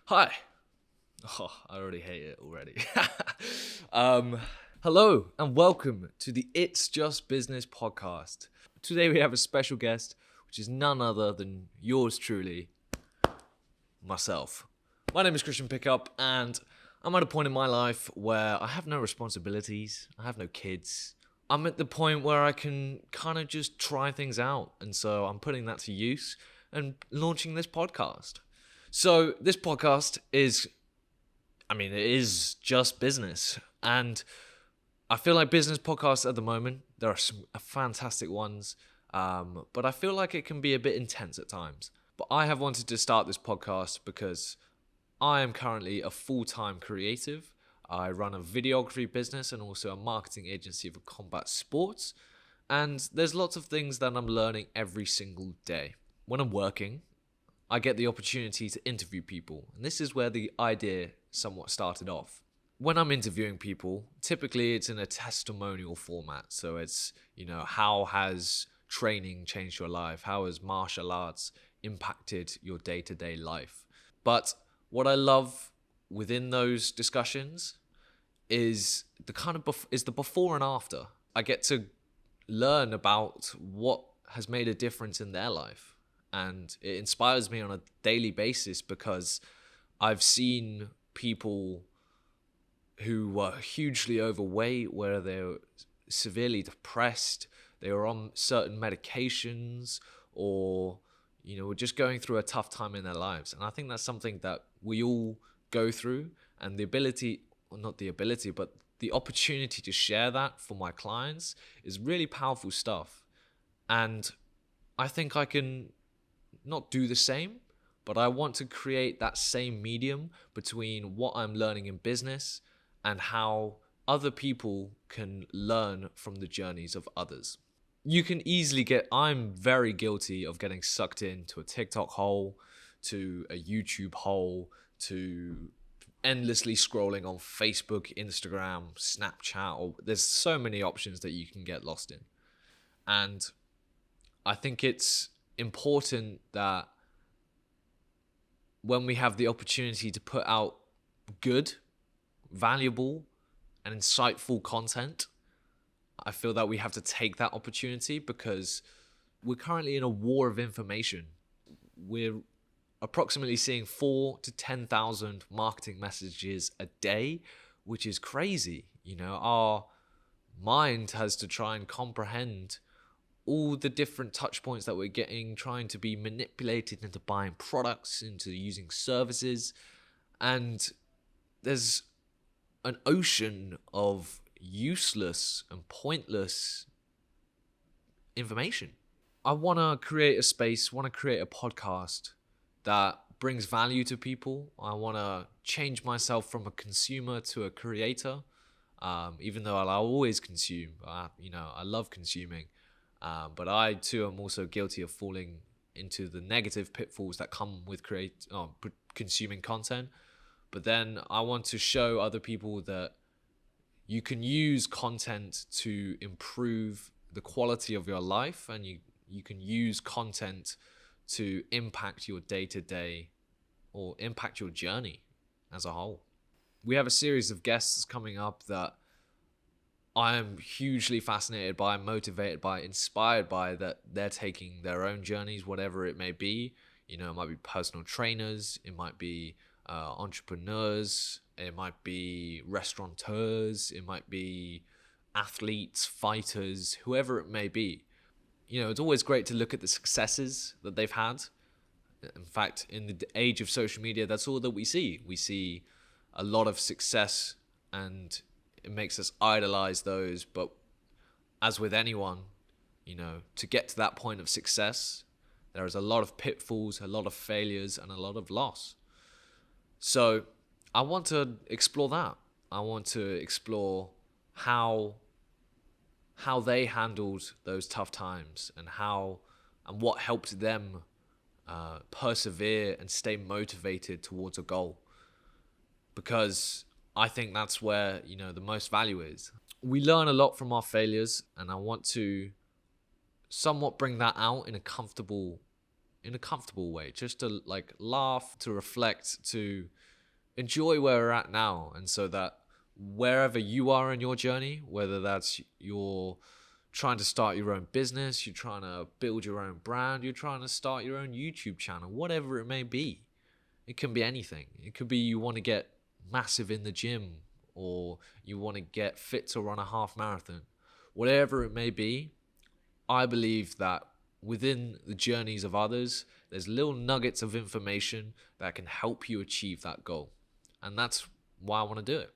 Hi. Oh, I already hate it already. Hello and welcome to the It's Just Business podcast. Today we have a special guest, which is none other than yours truly, myself. My name is Christian Pickup, and I'm at a point in my life where I have no responsibilities, I have no kids. I'm at the point where I can kind of just try things out, and so I'm putting that to use and launching this podcast. So this podcast is it is just business. And I feel like business podcasts at the moment, there are some fantastic ones, but I feel like it can be a bit intense at times. But I have wanted to start this podcast because I am currently a full-time creative. I run a videography business and also a marketing agency for combat sports. And there's lots of things that I'm learning every single day. When I'm working, I get the opportunity to interview people. And this is where the idea somewhat started off. When I'm interviewing people, typically it's in a testimonial format. So it's, how has training changed your life? How has martial arts impacted your day-to-day life? But what I love within those discussions is the before and after. I get to learn about what has made a difference in their life. And it inspires me on a daily basis because I've seen people who were hugely overweight, where they're severely depressed, they were on certain medications, or were just going through a tough time in their lives. And I think that's something that we all go through, and the opportunity to share that for my clients is really powerful stuff. And I think I can not do the same, but I want to create that same medium between what I'm learning in business and how other people can learn from the journeys of others. I'm very guilty of getting sucked into a TikTok hole, to a YouTube hole, to endlessly scrolling on Facebook, Instagram, Snapchat, or there's so many options that you can get lost in. And I think it's important that when we have the opportunity to put out good, valuable, and insightful content, I feel that we have to take that opportunity because we're currently in a war of information. We're approximately seeing 4,000 to 10,000 marketing messages a day, which is crazy. Our mind has to try and comprehend all the different touch points that we're getting, trying to be manipulated into buying products, into using services. And there's an ocean of useless and pointless information. I want to create a space, want to create a podcast that brings value to people. I want to change myself from a consumer to a creator. Even though I'll always consume, I love consuming. But I too am also guilty of falling into the negative pitfalls that come with consuming content. But then I want to show other people that you can use content to improve the quality of your life, and you can use content to impact your day-to-day or impact your journey as a whole. We have a series of guests coming up that I am hugely fascinated by, motivated by, inspired by, that they're taking their own journeys, whatever it may be. It might be personal trainers, it might be entrepreneurs, it might be restaurateurs, it might be athletes, fighters, whoever it may be. It's always great to look at the successes that they've had. In fact, in the age of social media, that's all that we see. We see a lot of success, and it makes us idolize those. But as with anyone, to get to that point of success, there is a lot of pitfalls, a lot of failures, and a lot of loss. So I want to explore that. I want to explore how they handled those tough times, and what helped them persevere and stay motivated towards a goal. Because I think that's where, the most value is. We learn a lot from our failures, and I want to somewhat bring that out in a comfortable in a comfortable way, just to like laugh, to reflect, to enjoy where we're at now. And so that wherever you are in your journey, whether that's you're trying to start your own business, you're trying to build your own brand, you're trying to start your own YouTube channel, whatever it may be, it can be anything. It could be you want to get massive in the gym, or you want to get fit to run a half marathon. Whatever it may be, I believe that within the journeys of others, there's little nuggets of information that can help you achieve that goal. And that's why I want to do it.